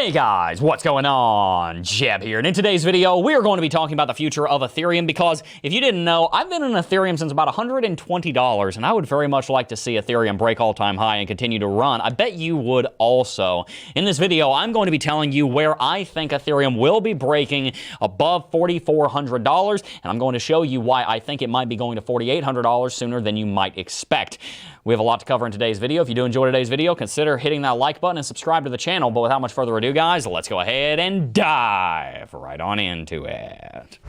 Hey guys, what's going on? Jeb here, and in today's video, we are going to be talking about the future of Ethereum because if you didn't know, I've been in Ethereum since about $120, and I would very much like to see Ethereum break all-time high and continue to run. I bet you would also. In this video, I'm going to be telling you where I think Ethereum will be breaking above $4,400, and I'm going to show you why I think it might be going to $4,800 sooner than you might expect. We have a lot to cover in today's video. If you do enjoy today's video, consider hitting that like button and subscribe to the channel. But without much further ado, guys, let's go ahead and dive right on into it.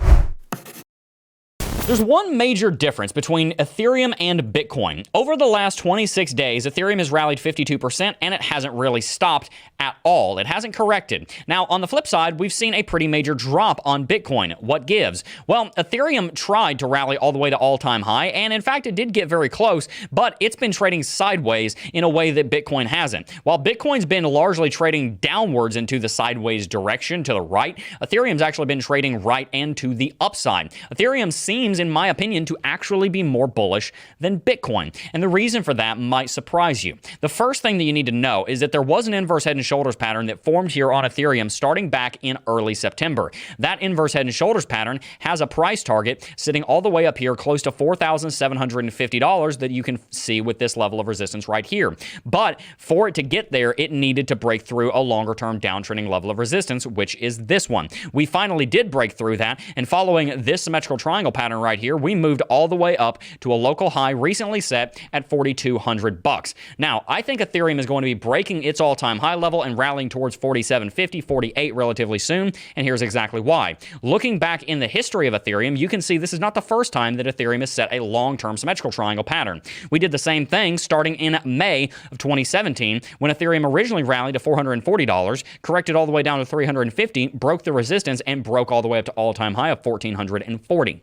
There's one major difference between Ethereum and Bitcoin. Over the last 26 days, Ethereum has rallied 52%, and it hasn't really stopped at all. It hasn't corrected. Now, on the flip side, we've seen a pretty major drop on Bitcoin. What gives? Well, Ethereum tried to rally all the way to all-time high, and in fact, it did get very close, but it's been trading sideways in a way that Bitcoin hasn't. While Bitcoin's been largely trading downwards into the sideways direction to the right, Ethereum's actually been trading right and to the upside. Ethereum seems, in my opinion, to actually be more bullish than Bitcoin. And the reason for that might surprise you. The first thing that you need to know is that there was an inverse head and shoulders pattern that formed here on Ethereum starting back in early September. That inverse head and shoulders pattern has a price target sitting all the way up here close to $4,750 that you can see with this level of resistance right here. But for it to get there, it needed to break through a longer term downtrending level of resistance, which is this one. We finally did break through that, and following this symmetrical triangle pattern right here, we moved all the way up to a local high recently set at $4,200. Now, I think Ethereum is going to be breaking its all-time high level and rallying towards $4,750, $48 relatively soon, and here's exactly why. Looking back in the history of Ethereum, you can see this is not the first time that Ethereum has set a long-term symmetrical triangle pattern. We did the same thing starting in May of 2017 when Ethereum originally rallied to $440, corrected all the way down to $350, broke the resistance, and broke all the way up to all-time high of $1,440.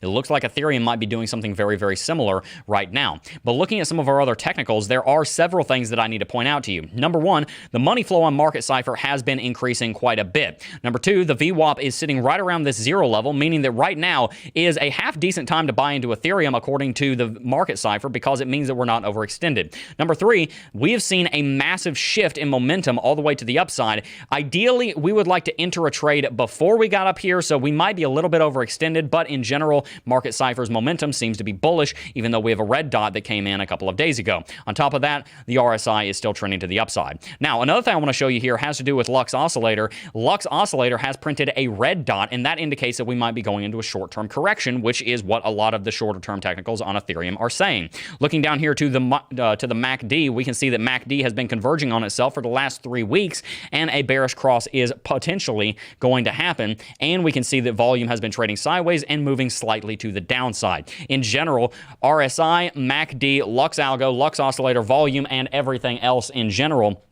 It looks like Ethereum might be doing something very, very similar right now. But looking at some of our other technicals, there are several things that I need to point out to you. Number one, the money flow on Market Cipher has been increasing quite a bit. Number two, the VWAP is sitting right around this zero level, meaning that right now is a half-decent time to buy into Ethereum according to the Market Cipher because it means that we're not overextended. Number three, we have seen a massive shift in momentum all the way to the upside. Ideally, we would like to enter a trade before we got up here, so we might be a little bit overextended, but in general, Market Cipher's momentum seems to be bullish, even though we have a red dot that came in a couple of days ago. On top of that, the RSI is still trending to the upside. Now, another thing I want to show you here has to do with Lux Oscillator. Lux Oscillator has printed a red dot, and that indicates that we might be going into a short-term correction, which is what a lot of the shorter-term technicals on Ethereum are saying. Looking down here to the MACD, we can see that MACD has been converging on itself for the last 3 weeks, and a bearish cross is potentially going to happen. And we can see that volume has been trading sideways and moving slightly to the downside. In general, RSI, MACD, Lux Algo, Lux Oscillator, volume, and everything else in general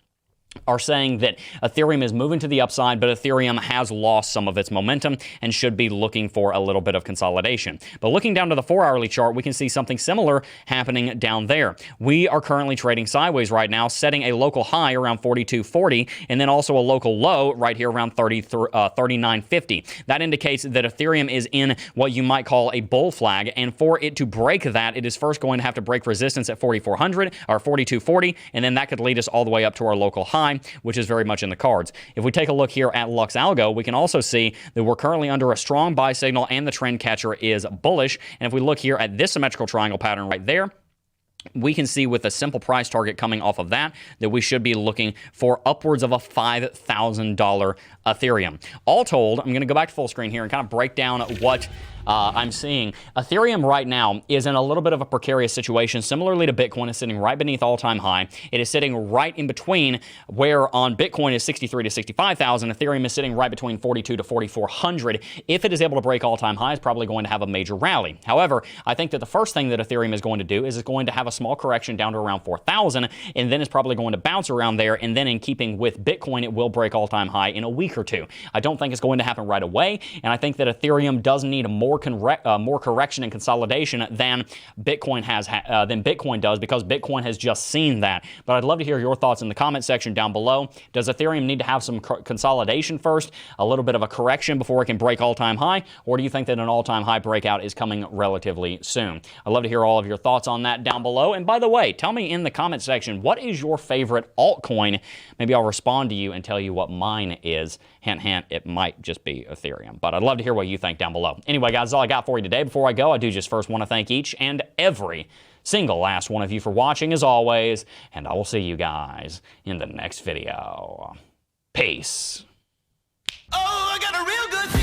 are saying that Ethereum is moving to the upside, but Ethereum has lost some of its momentum and should be looking for a little bit of consolidation. But looking down to the 4-hourly chart, we can see something similar happening down there. We are currently trading sideways right now, setting a local high around 42.40 and then also a local low right here around 39.50. That indicates that Ethereum is in what you might call a bull flag, and for it to break that, it is first going to have to break resistance at 4,400 or 42.40, and then that could lead us all the way up to our local high, which is very much in the cards. If we take a look here at Lux Algo, we can also see that we're currently under a strong buy signal and the trend catcher is bullish. And if we look here at this symmetrical triangle pattern right there, we can see with a simple price target coming off of that we should be looking for upwards of a $5,000 Ethereum. All told, I'm going to go back to full screen here and kind of break down what I'm seeing. Ethereum right now is in a little bit of a precarious situation. Similarly to Bitcoin, is sitting right beneath all-time high. It is sitting right in between where on Bitcoin is 63 to 65,000. Ethereum is sitting right between 42 to 4,400. If it is able to break all-time high, it's probably going to have a major rally. However, I think that the first thing that Ethereum is going to do is it's going to have a small correction down to around 4,000, and then it's probably going to bounce around there, and then in keeping with Bitcoin, it will break all-time high in a week or two. I don't think it's going to happen right away, and I think that Ethereum does need more more correction and consolidation than Bitcoin than Bitcoin does, because Bitcoin has just seen that. But I'd love to hear your thoughts in the comment section down below. Does Ethereum need to have some consolidation first, a little bit of a correction before it can break all-time high, or do you think that an all-time high breakout is coming relatively soon? I'd love to hear all of your thoughts on that down below. And by the way, tell me in the comment section, what is your favorite altcoin? Maybe I'll respond to you and tell you what mine is. Hint, hint, it might just be Ethereum. But I'd love to hear what you think down below. Anyway, guys, that's all I got for you today. Before I go, I do just first want to thank each and every single last one of you for watching, as always, and I will see you guys in the next video. Peace. Oh, I got a real good